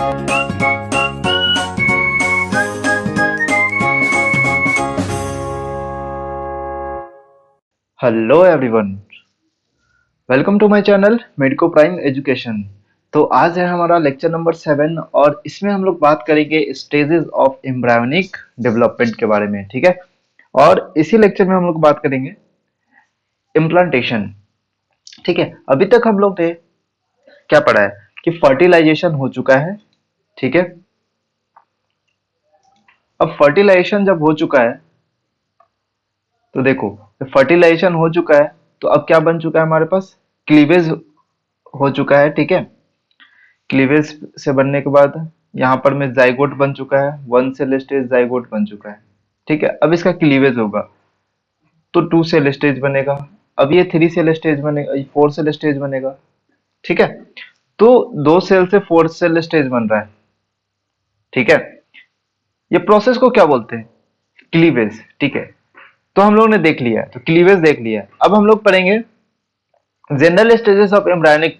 Hello everyone, welcome to my channel Medico Prime Education. तो आज है हमारा लेक्चर नंबर 7 और इसमें हम लोग बात करेंगे स्टेजेस ऑफ एम्ब्रायोनिक डेवलपमेंट के बारे में। ठीक है, और इसी लेक्चर में हम लोग बात करेंगे इम्प्लांटेशन। ठीक है, अभी तक हम लोग ने क्या पढ़ा है कि फर्टिलाइजेशन हो चुका है। ठीक है, अब फर्टिलाइजेशन जब हो चुका है तो देखो, फर्टिलाइजेशन हो चुका है तो अब क्या बन चुका है हमारे पास, क्लीवेज हो चुका है। ठीक है, क्लीवेज से बनने के बाद यहाँ पर में जाइगोट बन चुका है, वन सेल स्टेज जाइगोट बन चुका है। ठीक है, अब इसका क्लीवेज होगा तो टू सेल स्टेज बनेगा। अब ये थ्री सेल स्टेज बनेगा, ये फोर सेल स्टेज बनेगा। ठीक है, तो दो सेल से फोर सेल स्टेज बन रहा है। ठीक है, ये प्रोसेस को क्या बोलते हैं, क्लीवेज। ठीक है, तो हम लोगों ने देख लिया, तो क्लीवेज देख लिया। अब हम लोग पढ़ेंगे general stages of embryonic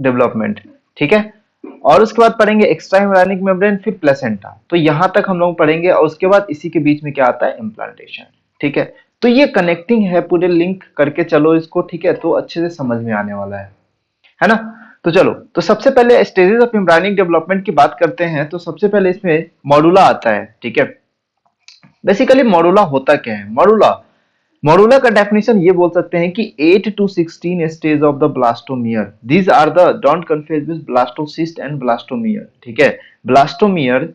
development. ठीक है, और उसके बाद पढ़ेंगे एक्स्ट्रा एम्ब्रायोनिक मेम्ब्रेन, फिर प्लेसेंटा। तो यहां तक हम लोग पढ़ेंगे और उसके बाद इसी के बीच में क्या आता है, इम्प्लांटेशन। ठीक है, तो ये कनेक्टिंग है, पूरे लिंक करके चलो इसको। ठीक है, तो अच्छे से समझ में आने वाला है ना। तो चलो, तो सबसे पहले स्टेजेस ऑफ एम्ब्रायोनिक डेवलपमेंट की बात करते हैं। तो सबसे पहले इसमें मॉडुला आता है। ठीक है, बेसिकली मॉडुला होता क्या है, मॉडुला मॉडुला का डेफिनेशन ये बोल सकते हैं कि 8 to 16 stage of the blastomere, these are the, don't confuse with blastocyst and blastomere. ठीक है, blastomere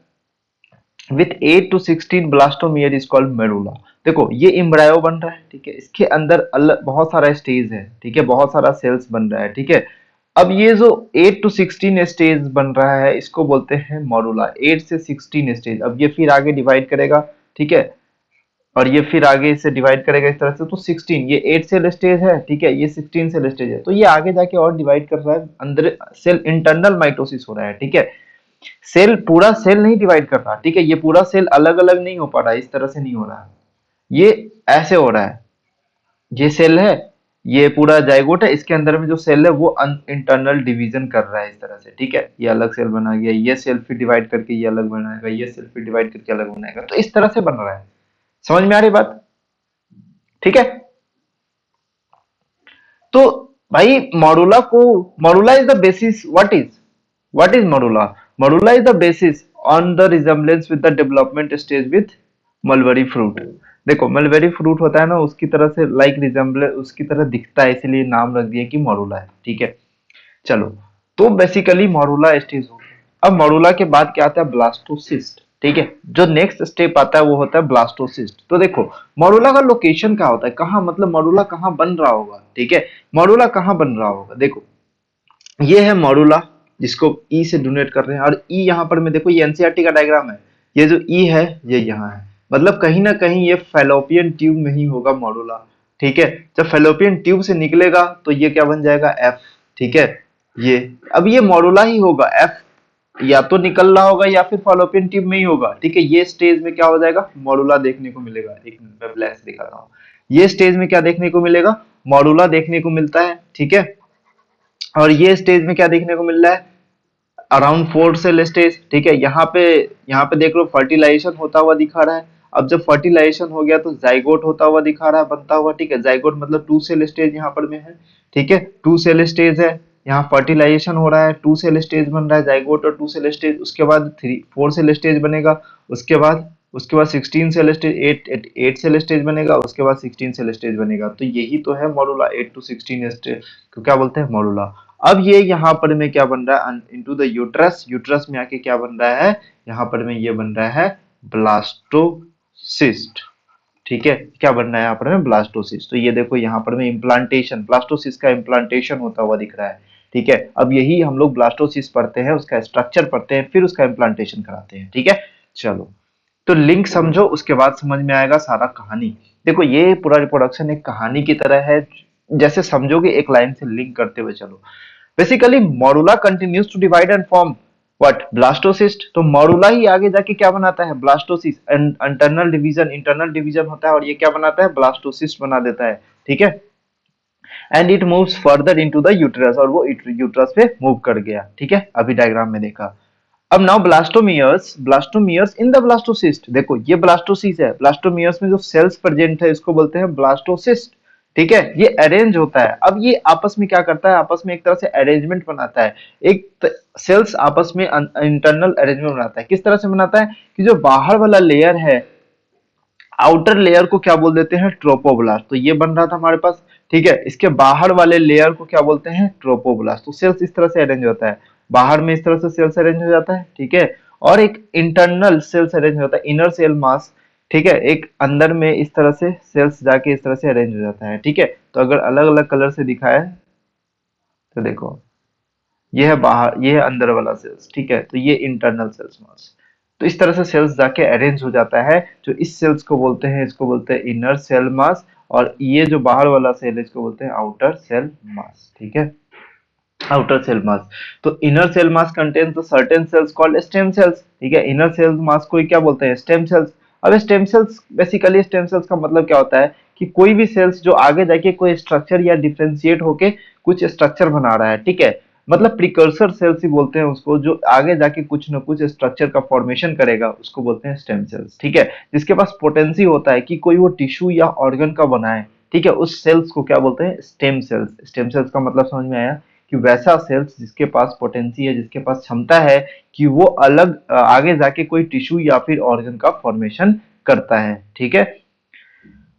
with 8 to 16 blastomere is called morula. देखो, ये एम्ब्रायो बन रहा है। ठीक है, इसके अंदर अलग बहुत सारा स्टेज है। ठीक है, बहुत सारा सेल्स बन रहा है। ठीक है, अब ये जो 8 to 16 स्टेज बन रहा है इसको बोलते हैं मॉडुला। 8 से 16 स्टेज, अब ये फिर आगे डिवाइड करेगा। ठीक है, और ये फिर आगे इसे डिवाइड करेगा इस तरह से, तो 16, ये 8 सेल स्टेज है। ठीक है, ये 16 सेल स्टेज है, तो ये आगे जाके और डिवाइड कर रहा है। अंदर सेल इंटरनल माइटोसिस हो रहा है। ठीक है, सेल पूरा सेल नहीं डिवाइड कर रहा। ठीक है, ये पूरा सेल अलग अलग नहीं हो पा रहा है, इस तरह से नहीं हो रहा है, ये ऐसे हो रहा है। ये सेल है, ये पूरा जाइगोट है, इसके अंदर में जो सेल है वो इंटरनल डिवीजन कर रहा है इस तरह से। ठीक है, ये अलग सेल बना गया, ये सेल फिर डिवाइड करके ये अलग बनाएगा, ये सेल फिर डिवाइड करके अलग बनाएगा, तो इस तरह से बन रहा है। समझ में आ रही बात? ठीक है, तो भाई morula is the basis, what is morula, morula is the basis on the resemblance with the development stage with mulberry fruit. देखो, मलबेरी फ्रूट होता है ना, उसकी तरह से लाइक रिजेम्बल उसकी तरह दिखता है, इसीलिए नाम रख दिया कि मॉडुला है। ठीक है, चलो, तो बेसिकली मॉडुला स्टेज हो गया। अब मॉडुला के बाद क्या आता है, ब्लास्टोसिस्ट। ठीक है, जो नेक्स्ट स्टेप आता है वो होता है ब्लास्टोसिस्ट। तो देखो, मॉडुला का लोकेशन क्या होता है, कहाँ, मतलब मॉडुला कहाँ बन रहा होगा। ठीक है, मॉडुला कहाँ बन रहा होगा, देखो ये है मॉडुला, जिसको ई से डोनेट कर रहे हैं, और ई यहाँ पर में देखो, ये एनसीईआरटी का डायग्राम है। ये जो ई है ये यहाँ है, मतलब कहीं ना कहीं ये फैलोपियन ट्यूब में ही होगा मॉडुला। ठीक है, जब फैलोपियन ट्यूब से निकलेगा तो ये क्या बन जाएगा, एफ। ठीक है, ये अब ये मॉडुला ही होगा, एफ या तो निकल रहा होगा या फिर फॉलोपियन ट्यूब में ही होगा। ठीक है, ये स्टेज में क्या हो जाएगा, मॉडुला देखने को मिलेगा। एक मिनट में ब्लैक से दिखाता हूँ, ये स्टेज में क्या देखने को मिलेगा, मॉडुला देखने को मिलता है। ठीक है, और ये स्टेज में क्या देखने को मिल रहा है, अराउंड फोर सेल स्टेज। ठीक है, यहाँ पे देख लो फर्टिलाइजेशन होता हुआ दिखा रहा है। अब जब फर्टिलाइजेशन हो गया तो जाइगोट होता हुआ दिखा रहा है, बनता हुआ। ठीक है, जाइगोट मतलब टू सेल स्टेज यहाँ पर में है। ठीक है, टू सेल स्टेज है, यहाँ फर्टिलाइजेशन हो रहा है, टू सेल स्टेज बन रहा है, जाइगोट और टू सेल स्टेज। उसके बाद थ्री फोर सेल स्टेज बनेगा, उसके बाद 16 cell stage, eight cell stage बनेगा, उसके बाद 16 सेल स्टेज बनेगा। तो यही तो है मॉडुला, 8 to 16 स्टेज को क्या बोलते हैं, मॉडुला। अब ये यहाँ पर में क्या बन रहा है, इनटू द यूट्रस, यूट्रस में आके क्या बन रहा है, यहाँ पर में ये बन रहा है ब्लास्टोसिस्ट। ठीक है, क्या बन रहा है यहाँ पर में, ब्लास्टोसिस्ट। तो ये देखो यहाँ पर में इम्प्लांटेशन, ब्लास्टोसिस्ट का इम्प्लांटेशन होता हुआ दिख रहा है। ठीक है, अब यही हम लोग ब्लास्टोसिस्ट पढ़ते हैं, उसका स्ट्रक्चर पढ़ते हैं, फिर उसका इम्प्लांटेशन कराते हैं। ठीक है, चलो, तो लिंक समझो, उसके बाद समझ में आएगा सारा कहानी। देखो, ये पूरा रिप्रोडक्शन एक कहानी की तरह है, जैसे समझोगे एक लाइन से लिंक करते हुए चलो। Basically morula continues to divide and form what, blastocyst. तो मॉडुला ही आगे जाके क्या बनाता है, ब्लास्टोसिस्ट। इंटरनल डिवीजन होता है, और ये क्या बनाता है, ब्लास्टोसिस्ट बना देता है। ठीक है, and it moves further into the uterus, और वो यूट्रस पे मूव कर गया। ठीक है, अभी डायग्राम में देखा। अब now blastomeres in the blastocyst, देखो ये ब्लास्टोसिस्ट है, ब्लास्टोमियर्स में जो सेल्स प्रेजेंट है इसको बोलते हैं ब्लास्टोसिस्ट, ठीक है। ये अरेंज होता है, अब ये आपस में क्या करता है, आपस में एक तरह से अरेंजमेंट बनाता है, सेल्स आपस में इंटरनल अरेंजमेंट बनाता है। किस तरह से बनाता है कि जो बाहर वाला लेयर है, आउटर लेयर को क्या बोल देते हैं, ट्रोपोब्लास्ट, तो ये बन रहा था हमारे पास, ठीक है। इसके बाहर वाले लेयर को क्या बोलते हैं, ट्रोपोब्लास्ट। तो सेल्स इस तरह से अरेंज होता है, बाहर में इस तरह से सेल्स अरेंज हो जाता है, ठीक है। और एक इंटरनल सेल्स अरेंज होता है, इनर सेल मास, ठीक है। एक अंदर में इस तरह से सेल्स जाके इस तरह से अरेंज हो जाता है, ठीक है। तो अगर अलग अलग कलर से दिखाया है तो देखो, ये है बाहर, ये है अंदर वाला सेल्स, ठीक है। तो ये इंटरनल सेल्स मास, तो इस तरह से सेल्स जाके अरेंज हो जाता है। जो इस सेल्स को बोलते हैं, इसको बोलते हैं इनर सेल मास, और ये जो बाहर वाला सेल है इसको बोलते हैं आउटर सेल मास, ठीक है, आउटर सेल मास। तो inner cell mass contains the certain cells called stem cells, ठीक है। इनर सेल मास को ही क्या बोलते हैं, स्टेम सेल्स। अब stem cells, basically stem cells का मतलब क्या होता है कि कोई भी सेल्स जो आगे जाके कोई स्ट्रक्चर या डिफरेंशिएट होके कुछ स्ट्रक्चर बना रहा है, ठीक है। मतलब प्रिकर्सर सेल्स ही बोलते हैं उसको, जो आगे जाके कुछ ना कुछ स्ट्रक्चर का फॉर्मेशन करेगा, उसको बोलते हैं स्टेम सेल्स, ठीक है। जिसके पास पोटेंसी होता है कि कोई वो टिश्यू या ऑर्गन का बनाए, ठीक है, उस सेल्स को क्या बोलते हैं, स्टेम सेल्स। स्टेम सेल्स का मतलब समझ में आया, कि वैसा सेल्स जिसके पास पोटेंसी है, जिसके पास क्षमता है कि वो अलग आगे जाके कोई टिश्यू या फिर ऑर्गन का फॉर्मेशन करता है, ठीक है।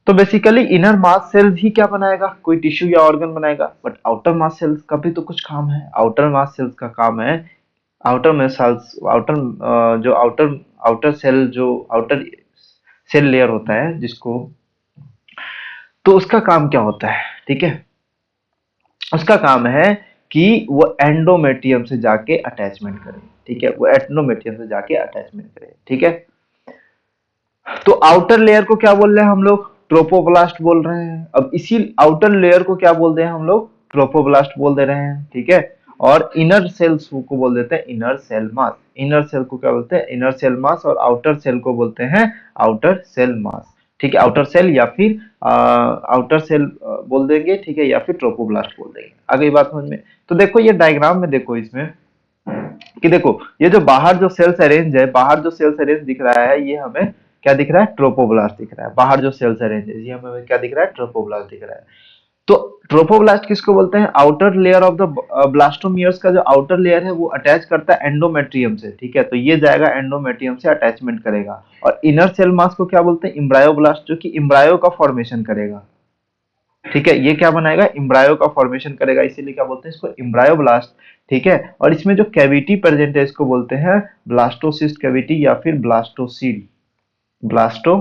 तो बेसिकली इनर मास सेल्स ही क्या बनाएगा, कोई टिश्यू या ऑर्गन बनाएगा, बट आउटर मास सेल्स का भी तो कुछ काम है। आउटर मास सेल्स का काम है, आउटर में सेल्स, जो आउटर सेल, जो आउटर सेल लेयर होता है जिसको, तो उसका काम क्या होता है, ठीक है। उसका काम है कि वो एंडोमेट्रियम से जाके अटैचमेंट करे, ठीक है, वो एंडोमेट्रियम से जाके अटैचमेंट करे, ठीक है। तो आउटर लेयर को क्या बोल रहे हैं हम लोग, ट्रोपोब्लास्ट बोल रहे हैं। अब इसी आउटर लेयर को क्या बोल रहे हैं हम लोग, ट्रोपोब्लास्ट बोल दे रहे हैं, ठीक है। और इनर सेल्स को बोल देते हैं inner cell mass. Inner cell को क्या बोलते हैं, इनर सेल मास, और आउटर सेल को बोलते हैं आउटर सेल मास, ठीक है। आउटर सेल या फिर आउटर सेल बोल देंगे, ठीक है, या फिर ट्रोपोब्लास्ट बोल देंगे। आगे बात समझ में। तो देखो ये डायग्राम में देखो, इसमें कि देखो ये जो बाहर जो सेल्स अरेंज है, बाहर जो सेल्स अरेंज दिख रहा है, ये हमें क्या दिख रहा है, ट्रोपोब्लास्ट दिख रहा है। बाहर जो सेल्स अरेंज है ये हमें क्या दिख रहा है, ट्रोपोब्लास्ट दिख रहा है। तो ट्रोपोब्लास्ट किसको बोलते हैं, outer layer of the blastomeres का जो आउटर लेयर है वो अटैच करता है एंडोमेट्रियम से, ठीक है। तो ये जाएगा एंडोमेट्रियम से अटैचमेंट करेगा। और इनर सेल मास को क्या बोलते हैं, इम्ब्रायोब्लास्ट, जो कि इम्ब्रायो का फॉर्मेशन करेगा, ठीक है। ये क्या बनाएगा, इम्ब्रायो का फॉर्मेशन करेगा, इसीलिए क्या बोलते हैं इसको, इम्ब्रायोब्लास्ट, ठीक है। और इसमें जो कैविटी प्रेजेंट है इसको बोलते हैं ब्लास्टोसिस्ट कैविटी या फिर ब्लास्टोसील, ब्लास्टो,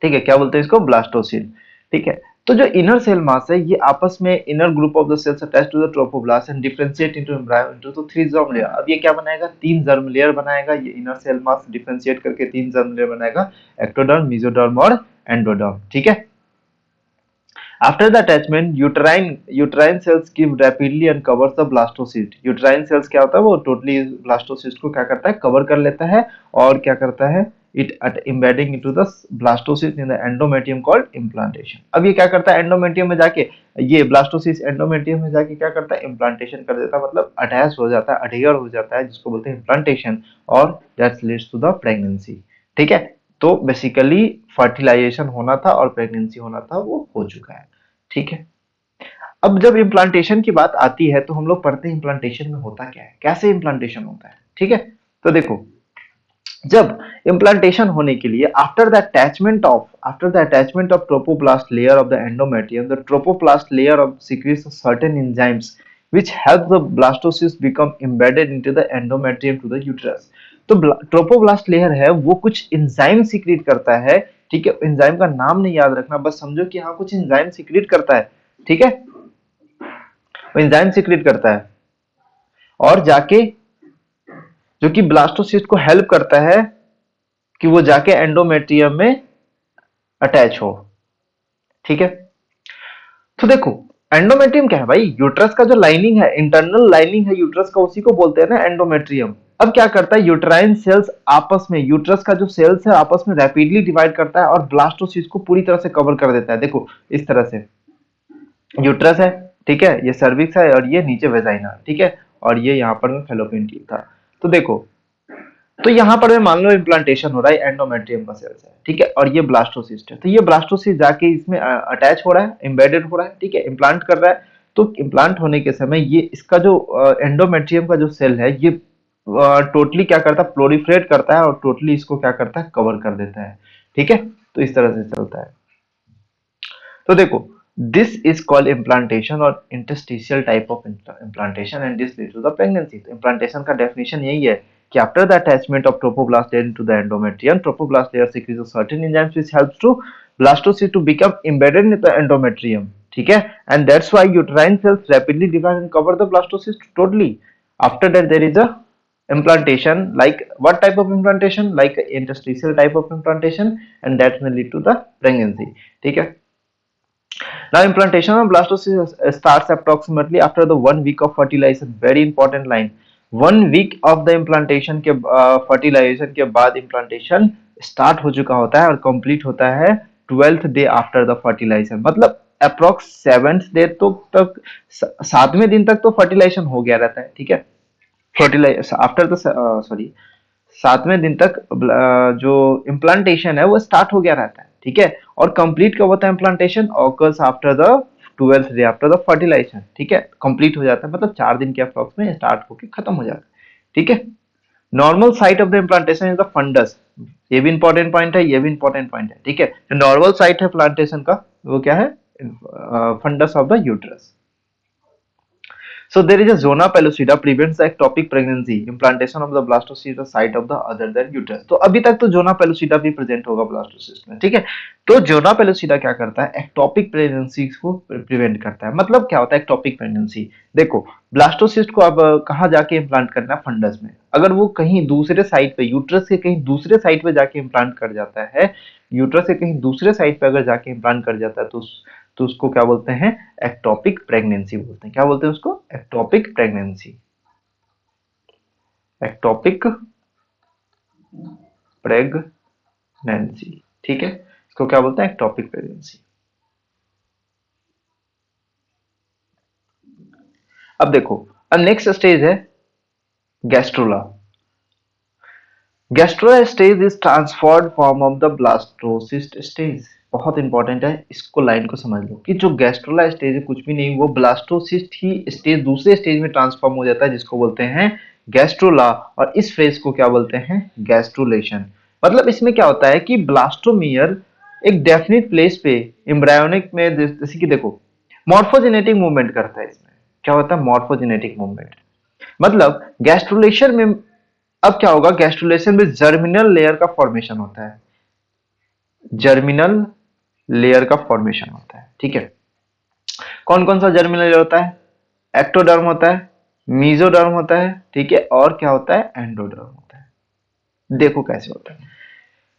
ठीक है, क्या बोलते हैं इसको, ब्लास्टोसील, ठीक है। तो जो इनर सेल मास है, ये आपस में inner group of the cells attach to the trophoblast and differentiate into embryo into तो थ्री जर्म लेयर। अब ये क्या बनाएगा, तीन जर्म लेयर बनाएगा। ये इनर सेल मास डिफरेंशिएट करके तीन जर्म लेयर बनाएगा, एक्टोडर्म, मेसोडर्म और एंडोडर्म, ठीक है। After the attachment, uterine cells give rapidly and covers the blastocyst. Uterine cells क्या होता है, वो totally blastocyst को क्या करता है, कवर कर लेता है, और क्या करता है, it at embedding into the blastocyst in the endometrium called implantation. अब ये क्या करता है, एंडोमेट्रियम में जाके, ये ब्लास्टोसिस्ट एंडोमेट्रियम में जाके क्या करता है, इम्प्लांटेशन कर देता है, मतलब अटैच हो जाता है, अडहियर हो जाता है, जिसको बोलते हैं इम्प्लांटेशन, और that leads to the pregnancy, ठीक है। तो बेसिकली फर्टिलाइजेशन होना था और प्रेगनेंसी होना था, वो हो चुका है, ठीक है। अब जब इम्प्लांटेशन की बात आती है तो हम लोग पढ़ते हैं इम्प्लांटेशन में होता क्या है, कैसे इम्प्लांटेशन होता है, ठीक है। तो देखो, जब इम्प्लांटेशन होने के लिए after the attachment of ट्रोपोप्लास्ट layer of the endometrium, the ट्रोपोप्लास्ट layer of secretes certain enzymes which help the blastocyst become embedded into the endometrium to the uterus. तो ट्रोपोब्लास्ट लेयर है वो कुछ एंजाइम सीक्रेट करता है, ठीक है। एंजाइम का नाम नहीं याद रखना, बस समझो कि हाँ कुछ एंजाइम सीक्रेट करता है, ठीक है। वो एंजाइम सीक्रेट करता है और जाके, जो कि ब्लास्टोसिस्ट को हेल्प करता है कि वो जाके एंडोमेट्रियम में अटैच हो, ठीक है। तो देखो, एंडोमेट्रियम क्या है भाई, यूट्रस का जो लाइनिंग है, इंटरनल लाइनिंग है यूट्रस का, उसी को बोलते हैं ना एंडोमेट्रियम। अब क्या करता है, यूट्राइन सेल्स आपस में, यूट्रस का जो सेल्स है आपस में रैपिडली डिवाइड करता है और ब्लास्टोसिस्ट को पूरी तरह से कवर कर देता है। देखो इस तरह से यूट्रस है, ठीक है, ये सर्विक्स है और ये नीचे वेजाइना, ठीक है। और ये यहाँ पर में फैलोपियन ट्यूब था। तो देखो, तो यहाँ पर में मान लो इम्प्लांटेशन हो रहा है एंडोमेट्रियम का सेल्स है, ठीक है, और ये ब्लास्टोसिस्ट है। तो ये ब्लास्टोसिस्ट जाके इसमें अटैच हो रहा है, एम्बेडेड हो रहा है, ठीक है, इम्प्लांट कर रहा है। तो इम्प्लांट होने के समय ये इसका जो एंडोमेट्रियम का जो सेल है ये टोटली क्या करता है, प्रोलिफरेट करता है और टोटली इसको क्या करता है, कवर कर देता है, ठीक है। तो इस तरह से चलता है। तो देखो, दिस इज कॉल्ड इम्प्लांटेशन और interstitial type of implantation and this leads to the pregnancy. तो इम्प्लांटेशन का डेफिनेशन यही है कि after the attachment of trophoblast layer to the endometrium, trophoblast layer secretes certain enzymes which helps to blastocyst to become embedded in the endometrium, ठीक है, and that's why uterine cells rapidly divide and cover the blastocyst totally. After that there is a implantation. Like what type of implantation? Like interstitial type of implantation, and that may lead to the pregnancy, ठीक है। Now implantation of blastocyst starts approximately after the 1 week of fertilization. Very important line. 1 week of the implantation के fertilization के बाद implantation start हो चुका होता है और complete होता है 12th day after the fertilization। मतलब अप्रोक्स 7th डे तो तक, 7वें दिन तक तो फर्टिलाइजेशन हो गया रहता है, ठीक है। फर्टिलाइज आफ्टर द सॉरी 7वें दिन तक जो इम्प्लांटेशन है वो स्टार्ट हो गया रहता है, ठीक है। और कंप्लीट कब होता है implantation? Occurs after the 12th day after the fertilization, ठीक है। कंप्लीट हो जाता है मतलब 4 दिन के अप्रॉक्स में स्टार्ट होके खत्म हो जाता है, ठीक है। Normal site of the implantation is the fundus. ये भी इंपॉर्टेंट पॉइंट है, ये भी इंपॉर्टेंट पॉइंट है, ठीक है। जो नॉर्मल साइट है प्लांटेशन का वो क्या है? Fundus of the uterus. So there is a zona pellucida prevents the ectopic pregnancy. Implantation of the blastocyst is the site of the other than uterus. तो अभी तक तो जोना पेलुसिडा भी प्रेजेंट होगा ब्लास्टोसिस्ट में, ठीक है। तो जोना पेलुसिडा क्या करता है? एक्टोपिक प्रेगनेंसी को प्रिवेंट करता है। मतलब क्या होता है एक्टोपिक प्रेगनेंसी? देखो, ब्लास्टोसिस्ट को अब कहाँ जाके इम्प्लांट करना है? फंडस में। अगर वो कहीं दूसरे साइड पे, यूट्रस के कहीं दूसरे साइड पे जाके इम्प्लांट कर जाता है, यूट्रस के कहीं दूसरे साइड पे अगर जाके इम्प्लांट कर जाता है तो उसको क्या बोलते हैं? एक्टोपिक प्रेगनेंसी बोलते हैं। क्या बोलते हैं उसको? Ectopic pregnancy. एक्टोपिक प्रेगनेंसी, ठीक है, इसको क्या बोलते हैं? Ectopic pregnancy. अब देखो, अब नेक्स्ट स्टेज है gastrula. Gastrula stage is transferred form of the blastocyst stage. बहुत इंपॉर्टेंट है, इसको लाइन को समझ लो कि जो गैस्ट्रोला स्टेज है कुछ भी नहीं, वो ब्लास्टोसिस्ट ही स्टेज दूसरे स्टेज में ट्रांसफॉर्म हो जाता है जिसको बोलते हैं गैस्ट्रोला। और इस फेज को क्या बोलते हैं? गैस्ट्रुलेशन। मतलब इसमें क्या होता है कि ब्लास्टोमियर एक डेफिनेट प्लेस पे एम्ब्रायोनिक में, जैसे कि देखो, मॉर्फोजेनेटिक मूवमेंट करता है। इसमें क्या होता है? Morphogenetic movement. मतलब गैस्ट्रुलेशन में अब क्या होगा? गैस्ट्रुलेशन में जर्मिनल लेयर का फॉर्मेशन होता है। जर्मिनल लेयर का फॉर्मेशन होता है, ठीक है। कौन कौन सा जर्मिनल लेयर होता है? एक्टोडर्म होता है, मीजोडर्म होता है, ठीक है, और क्या होता है? एंडोडर्म होता है। देखो कैसे होता है।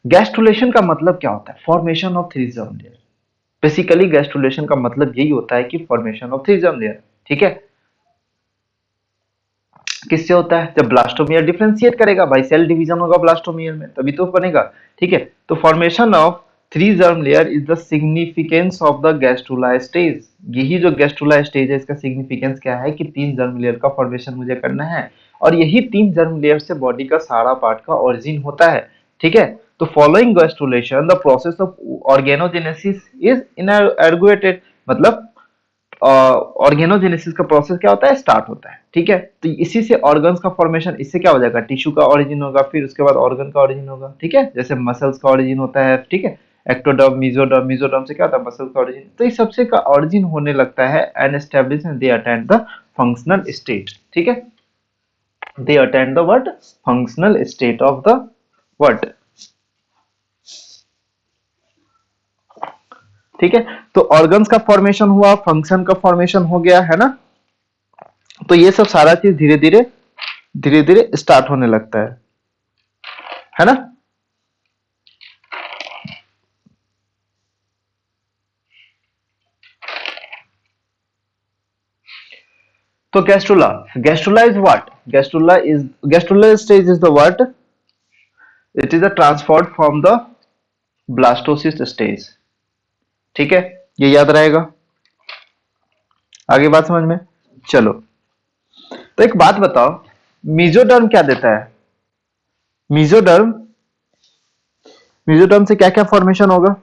गैस्ट्रुलेशन का मतलब क्या होता है? Formation of three germ layer. Basically gastrulation का मतलब यही होता है कि formation of three germ layer, ठीक है। किससे होता है? जब ब्लास्टोमियर डिफरेंशिएट करेगा भाई, सेल डिवीजन होगा ब्लास्टोमियर में तभी तो बनेगा, ठीक है। तो formation of three germ layer is the significance of the gastrula stage. यही जो गैस्ट्रुला स्टेज है इसका सिग्निफिकेंस क्या है कि तीन जर्म लेयर का फॉर्मेशन मुझे करना है, और यही तीन जर्म लेयर से बॉडी का सारा पार्ट का ओरिजिन होता है, ठीक है। तो following gastrulation the process of organogenesis is inaugurated. मतलब ऑर्गेनोजेनेसिस का प्रोसेस क्या होता है? स्टार्ट होता है, ठीक है। तो इसी से ऑर्गन्स का फॉर्मेशन, इससे क्या हो जाएगा? टिश्यू का ओरिजिन होगा, फिर उसके बाद ऑर्गन का ओरिजिन होगा, ठीक है। जैसे मसल्स का ओरिजिन होता है, ठीक है, एक्टोडर्म, मीजोडर्म, मीजोडर्म से क्या होता है? मसल्स का ओरिजिन। तो इस सबसे का ओरिजिन होने लगता है and establish they attend the functional state, ठीक है। They attend the what? Functional state of the what, ठीक है। तो ऑर्गन्स का फॉर्मेशन हुआ, फंक्शन का फॉर्मेशन हो गया, है ना। तो ये सब सारा चीज धीरे धीरे स्टार्ट होने लगता है ना। तो gastrula, gastrula is what? Gastrula stage is the what? It is a transferred from the blastocyst stage, ठीक है। ये याद रहेगा। आगे बात समझ में, चलो। तो एक बात बताओ, मीजोडर्म क्या देता है? मीजोडर्म, मीजोडर्म से क्या क्या फॉर्मेशन होगा?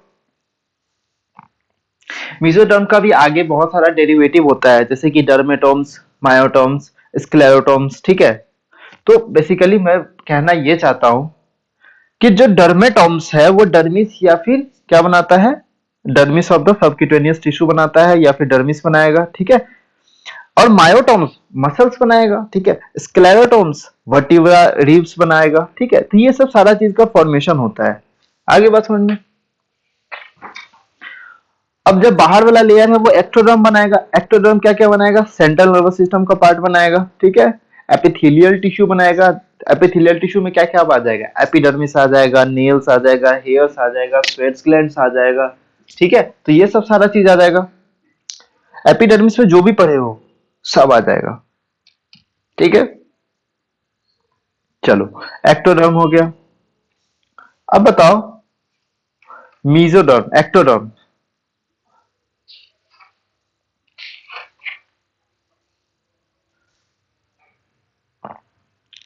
मीजोडर्म का भी आगे बहुत सारा डेरिवेटिव होता है, जैसे कि डर्मेटोम्स, मायोटोम्स, स्क्लेरोटोम्स, ठीक है। तो बेसिकली मैं कहना ये चाहता हूं कि जो डर्मेटोम्स है वो डर्मिस या फिर क्या बनाता है, dermis of the subcutaneous tissue बनाता है या फिर डर्मिस बनाएगा, ठीक है। और मायोटोम्स मसल्स बनाएगा, ठीक है। स्क्लेरोटोम्स वर्टिब्रा रिब्स बनाएगा, ठीक है। तो ये सब सारा चीज का फॉर्मेशन होता है। आगे बात समझ में। अब जब बाहर वाला लेयर है वो एक्टोडर्म बनाएगा। एक्टोडर्म क्या क्या बनाएगा? सेंट्रल नर्वस सिस्टम का पार्ट बनाएगा, ठीक है। एपिथेलियल टिश्यू बनाएगा। एपिथेलियल टिश्यू में क्या क्या आ जाएगा? एपिडर्मिस आ जाएगा, नेल्स आ जाएगा, हेयर्स आ जाएगा, स्वेट ग्लैंड्स आ जाएगा, ठीक है। तो ये सब सारा चीज आ जाएगा। एपिडर्मिस में जो भी पड़े हो सब आ जाएगा, ठीक है। चलो, एक्टोडर्म हो गया। अब बताओ मीजोडर्म, एक्टोडर्म,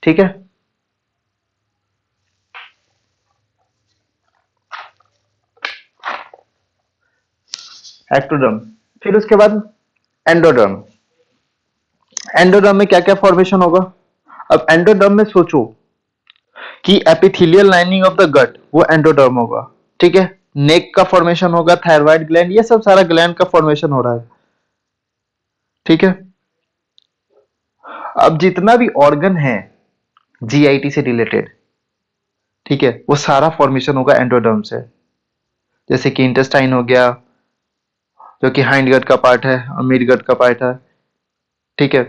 ठीक है। एक्टोडर्म, फिर उसके बाद एंडोडर्म। एंडोडर्म में क्या क्या फॉर्मेशन होगा? अब एंडोडर्म में सोचो कि epithelial lining of the gut वो एंडोडर्म होगा, ठीक है। नेक का फॉर्मेशन होगा, थायराइड ग्लैंड, ये सब सारा ग्लैंड का फॉर्मेशन हो रहा है, ठीक है। अब जितना भी ऑर्गन है जीआईटी से रिलेटेड, ठीक है, वो सारा फॉर्मेशन होगा एंडोडर्म से। जैसे कि इंटेस्टाइन हो गया, जो कि हाइंड गट का पार्ट है और मिड गट का पार्ट है, ठीक है।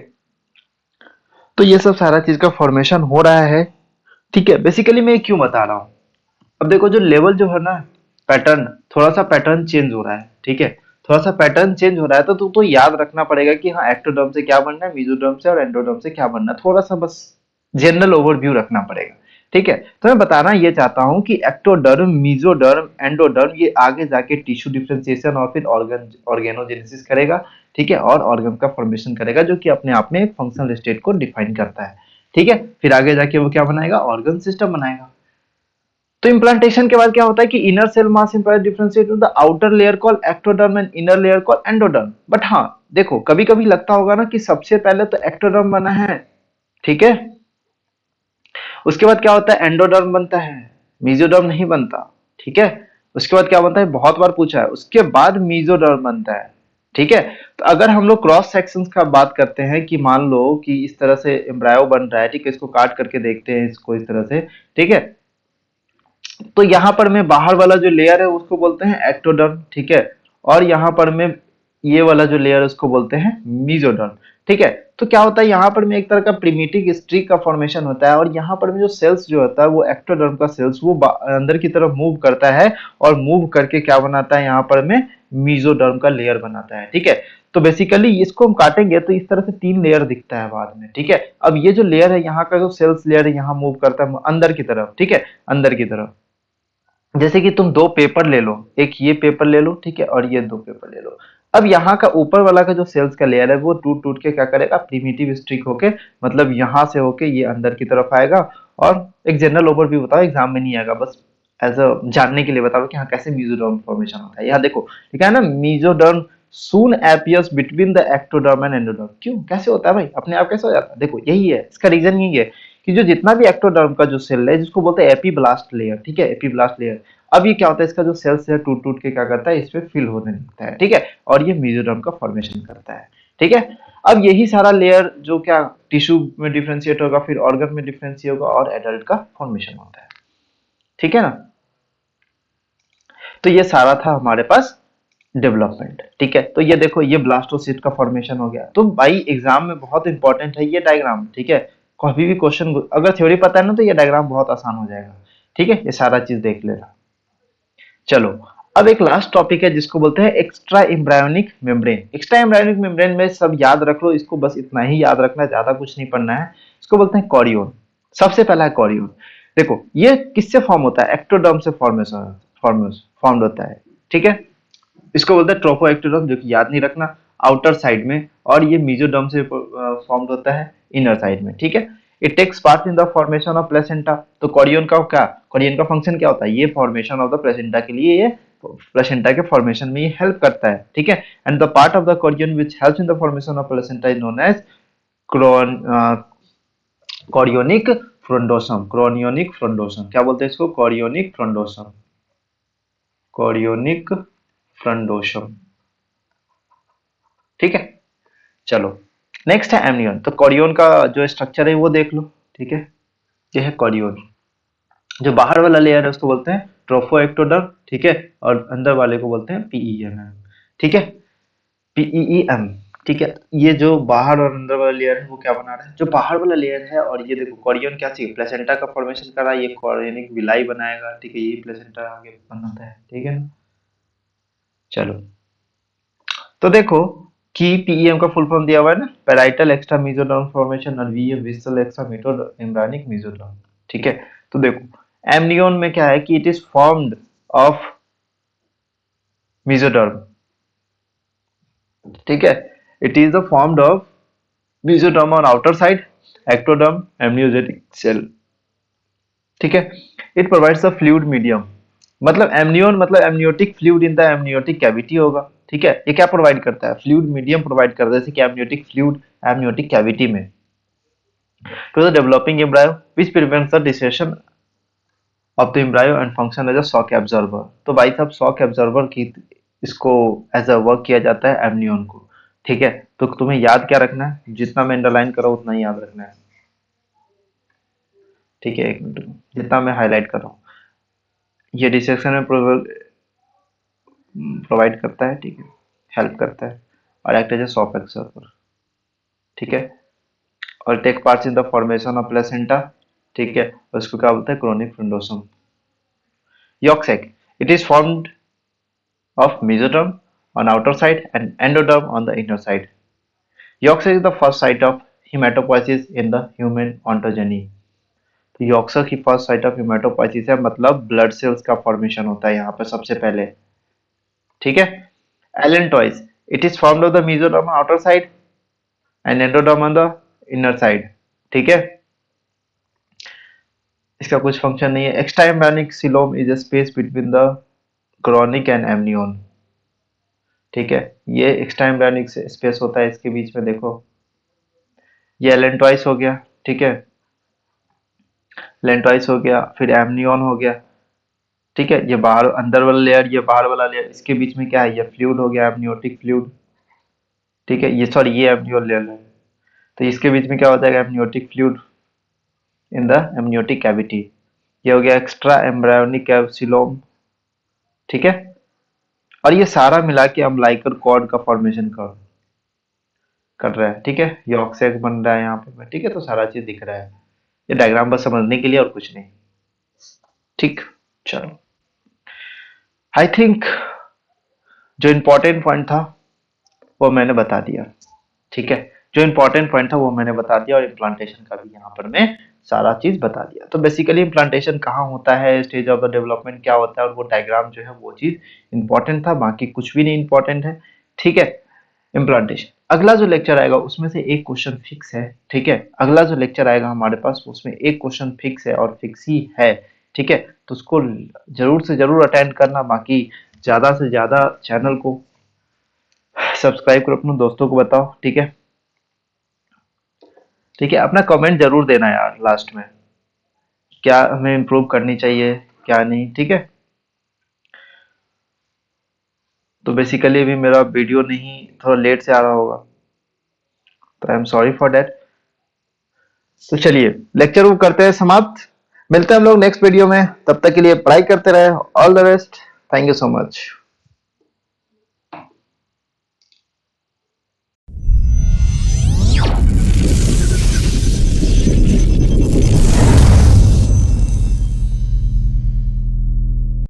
तो ये सब सारा चीज का फॉर्मेशन हो रहा है, ठीक है। बेसिकली मैं क्यों बता रहा हूँ, अब देखो जो लेवल जो है ना, पैटर्न, थोड़ा सा पैटर्न चेंज हो रहा है, ठीक है। थोड़ा सा पैटर्न चेंज हो रहा है तो तुमको याद रखना पड़ेगा कि हाँ एक्टोडर्म से क्या बनना है, मीजोडर्म से और एंडोडर्म से क्या बनना है, थोड़ा सा बस जनरल ओवरव्यू रखना पड़ेगा, ठीक है। तो मैं बताना ये चाहता हूँ कि एक्टोडर्म, मीजोडर्म, एंडोडर्म ये आगे जाके टिश्यू डिफरेंशिएशन और फिर ऑर्गेनोजेनेसिस करेगा, ठीक है, और ऑर्गन का फॉर्मेशन करेगा, जो कि अपने आप में एक फंक्शनल स्टेट को डिफाइन करता है, ठीक है। फिर आगे जाके वो क्या बनाएगा? ऑर्गन सिस्टम बनाएगा। तो इम्प्लांटेशन के बाद क्या होता है कि inner cell mass implant differentiate to the outer layer call ectoderm and inner layer call endoderm. But हाँ, देखो कभी कभी लगता होगा ना कि सबसे पहले तो एक्टोडर्म बना है, ठीक है, उसके बाद क्या होता है? एंडोडर्म बनता है, मीजोडर्म नहीं बनता, ठीक है। उसके बाद क्या बनता है? बहुत बार पूछा है, उसके बाद मीजोडर्म बनता है, ठीक है। तो अगर हम लोग क्रॉस सेक्शंस का बात करते हैं कि मान लो कि इस तरह से एम्ब्रायो बन रहा है, ठीक है, इसको काट करके देखते हैं इसको इस तरह से, ठीक है। तो यहाँ पर मैं बाहर वाला जो लेयर है उसको बोलते हैं एक्टोडर्म, ठीक है। और यहाँ पर मैं ये वाला जो लेयर है उसको बोलते हैं मीजोडर्म, ठीक है। तो क्या होता है, यहाँ पर में एक तरह का प्रिमिटिव स्ट्रिक का फॉर्मेशन होता है, और यहाँ पर में जो सेल्स जो होता है वो एक्टोडर्म का सेल्स वो अंदर की तरफ मूव करता है, और मूव करके क्या बनाता है? यहाँ पर में मीजोडर्म का लेयर बनाता है, ठीक है। तो बेसिकली इसको हम काटेंगे तो इस तरह से तीन लेयर दिखता है बाद में, ठीक है। अब ये जो लेयर है, यहाँ का जो सेल्स लेयर है, यहाँ मूव करता है अंदर की तरफ, ठीक है, अंदर की तरफ। जैसे कि तुम दो पेपर ले लो, एक ये पेपर ले लो, ठीक है, और ये दो पेपर ले लो। अब यहाँ का ऊपर वाला का जो सेल्स का लेयर है वो टूट टूट के क्या करेगा? प्रिमिटिव स्ट्रिक होके, मतलब यहाँ से होके ये अंदर की तरफ आएगा। और एक जनरल ओवरव्यू बताओ, एग्जाम में नहीं आएगा, बस एज अ जानने के लिए बताओ कि हाँ कैसे मेसोडर्म फॉर्मेशन होता है। यहाँ देखो लिखा है ना, mesoderm soon appears between the ectoderm and endoderm। क्यों, कैसे होता है भाई? अपने आप कैसे हो जाता है? देखो यही है इसका रीजन, यही है कि जो जितना भी एक्टोडर्म का जो सेल है, जिसको बोलते हैं एपीब्लास्ट लेयर, ठीक है, एपीब्लास्ट लेयर। अब ये क्या होता है, इसका जो सेल्स है टूट टूट के क्या करता है? इस पे फिल होने लगता है, ठीक है, और ये मेसोडर्म का फॉर्मेशन करता है, ठीक है। अब यही सारा लेयर जो क्या टिश्यू में डिफरेंशिएट होगा, फिर ऑर्गन में डिफरेंशिएट होगा, और एडल्ट का फॉर्मेशन होता है, ठीक है ना। तो ये सारा था हमारे पास डेवलपमेंट, ठीक है। तो ये देखो, ये ब्लास्टोसिस्ट का फॉर्मेशन हो गया। तो भाई एग्जाम में बहुत इंपॉर्टेंट है ये डायग्राम, ठीक है। कभी भी क्वेश्चन अगर थ्योरी पता है ना तो ये डायग्राम बहुत आसान हो जाएगा, ठीक है। ये सारा चीज देख लेना। चलो, अब एक लास्ट टॉपिक है जिसको बोलते हैं extra embryonic membrane. Extra embryonic membrane में सब याद रख लो, इसको बस इतना ही याद रखना, ज्यादा कुछ नहीं पढ़ना है। इसको बोलते हैं कॉरियोन। सबसे पहला है कॉरियोन। देखो ये किससे फॉर्म होता है? एक्टोडर्म से फॉर्मेशन फॉर्म होता है, ठीक है। इसको बोलते हैं ट्रोफोएक्टोडर्म, जो कि याद नहीं रखना, आउटर साइड में। और ये मेसोडर्म से फॉर्म्ड होता है, इनर साइड में, ठीक है। It takes part in the formation of placenta. तो कॉरियन का क्या, कॉरियन का फंक्शन क्या होता है, ये फॉर्मेशन ऑफ द प्लेसेंटा के लिए, ये प्लेसेंटा के फॉर्मेशन में ये हेल्प करता है, ठीक है। And the part of the chorion which helps in the formation of placenta is known as chorionic frondosum. Chorionic frondosum क्या बोलते हैं इसको, कॉरियोनिक फ्रोंडोसम, कॉरियोनिक फ्रोंडोसम, ठीक है। चलो नेक्स्ट है एमनियन। तो कॉरियोन का जो स्ट्रक्चर है वो देख लो, ठीक है। ये है कॉरियोन, जो बाहर वाला लेयर है उसको बोलते हैं ट्रोफोएक्टोडर्म, ठीक है। और अंदर वाले को बोलते हैं पीईएम, ठीक है, पीईएम, ठीक है। ये जो बाहर और अंदर वाला लेयर है वो क्या बना रहा है, जो बाहर वाला लेयर है, और ये देखो कॉरियन क्या चाहिए, प्लेसेंटा का फॉर्मेशन कर रहा है, ये कॉरियोनिक विलाई बनाएगा, ठीक है, यही प्लेसेंटा आगे बनाता है, ठीक है ना। चलो तो देखो कि पीईएम का फुल फॉर्म दिया हुआ है ना, पैराइटल एक्स्ट्रा मेसोडर्म फॉर्मेशन, और वीएम विस्टल एक्स्ट्रा एम्ब्रायनिक मेसोडर्म, ठीक है। तो देखो एमनियन में क्या है कि it is formed of mesoderm, ठीक है। It is the formed of mesoderm on outer side, ectoderm, amniogenic cell, ठीक है। It provides a fluid medium, मतलब एमनियन मतलब amniotic fluid in the amniotic cavity होगा, ठीक है। ये क्या प्रोवाइड करता है, फ्लूइड मीडियम प्रोवाइड करता है, जैसे कि एमनियोटिक फ्लूइड एमनियोटिक कैविटी में, to the developing embryo which prevents the desiccation of the embryo and function as a shock absorber. तो भाई साहब शॉक एब्जॉर्बर की इसको एज अ वर्क किया जाता है एमनियन को, ठीक है। तो तुम्हें याद क्या रखना है, जितना मैं अंडरलाइन कर रहा हूँ उतना ही याद रखना है, ठीक है। एक मिनट में जितना मैं हाईलाइट कर रहा हूँ, ये डिसेक्शन में प्रोवाइड करता है, ठीक है, हेल्प करता है, और act as a shock absorber, ठीक है। और take part in the formation of placenta, ठीक है, और इसको क्या बोलते हैं, chorionic frondosum. Yolk sac, it is formed of mesoderm on outer side and endoderm on the inner side. Yolk is the first site of hematopoiesis in the human ontogeny. तो यॉक्सर की first sight of haematopoiesis है, मतलब blood cells का formation होता है यहाँ पे सबसे पहले, ठीक है। Allantois, it is formed of the mesoderm outer side and endoderm on the inner side, ठीक है। इसका कुछ फंक्शन नहीं है। Extra embryonic coelom is a space between the chronic and amnion, ठीक है। ये एक्स्ट्रा एम्ब्रियोनिक स्पेस होता है इसके बीच में, देखो ये एलेंटॉइस हो गया, ठीक है, लेंटॉइस हो गया, फिर एमनियन हो गया, ठीक है। ये बाहर अंदर वाला लेयर, ये बाहर वाला लेयर, इसके बीच में क्या है, ये फ्लूइड हो गया, एमनियोटिक फ्लूइड, ठीक है। ये सॉरी ये एमनियोल लेयर है, तो इसके बीच में क्या हो जाएगा, amniotic fluid in the amniotic cavity. ये हो गया एक्स्ट्रा एम्ब्रायोनिक कैप्सुलोम, ठीक है। और ये सारा मिला के अम्लाइकर कॉर्ड का फॉर्मेशन कर रहा है, ठीक है। यॉर्क सैक बन रहा है यहाँ पे, ठीक है। तो सारा चीज दिख रहा है, ये डायग्राम बस समझने के लिए और कुछ नहीं, ठीक। चलो आई थिंक जो इम्पोर्टेंट पॉइंट था वो मैंने बता दिया, ठीक है। जो इम्पोर्टेंट पॉइंट था वो मैंने बता दिया, और इम्प्लांटेशन का भी यहाँ पर मैं सारा चीज बता दिया। तो बेसिकली इम्प्लांटेशन कहाँ होता है, स्टेज ऑफ द डेवलपमेंट क्या होता है, और वो डायग्राम जो है वो चीज इंपॉर्टेंट था, बाकी कुछ भी नहीं इंपॉर्टेंट है, ठीक है। इम्प्लांटेशन अगला जो लेक्चर आएगा उसमें से एक क्वेश्चन फिक्स है, ठीक है। अगला जो लेक्चर आएगा हमारे पास उसमें एक क्वेश्चन फिक्स है, और फिक्स ही है, ठीक है। तो उसको जरूर से जरूर अटेंड करना, बाकी ज्यादा से ज्यादा चैनल को सब्सक्राइब करो, अपने दोस्तों को बताओ, ठीक है, ठीक है। अपना कमेंट जरूर देना यार लास्ट में, क्या हमें इम्प्रूव करनी चाहिए क्या नहीं, ठीक है। तो बेसिकली अभी मेरा वीडियो नहीं, थोड़ा लेट से आ रहा होगा, तो I am sorry for that. तो चलिए लेक्चर वो करते हैं समाप्त, मिलते हैं हम लोग नेक्स्ट वीडियो में, तब तक के लिए पढ़ाई करते रहे, all the best, thank you so much.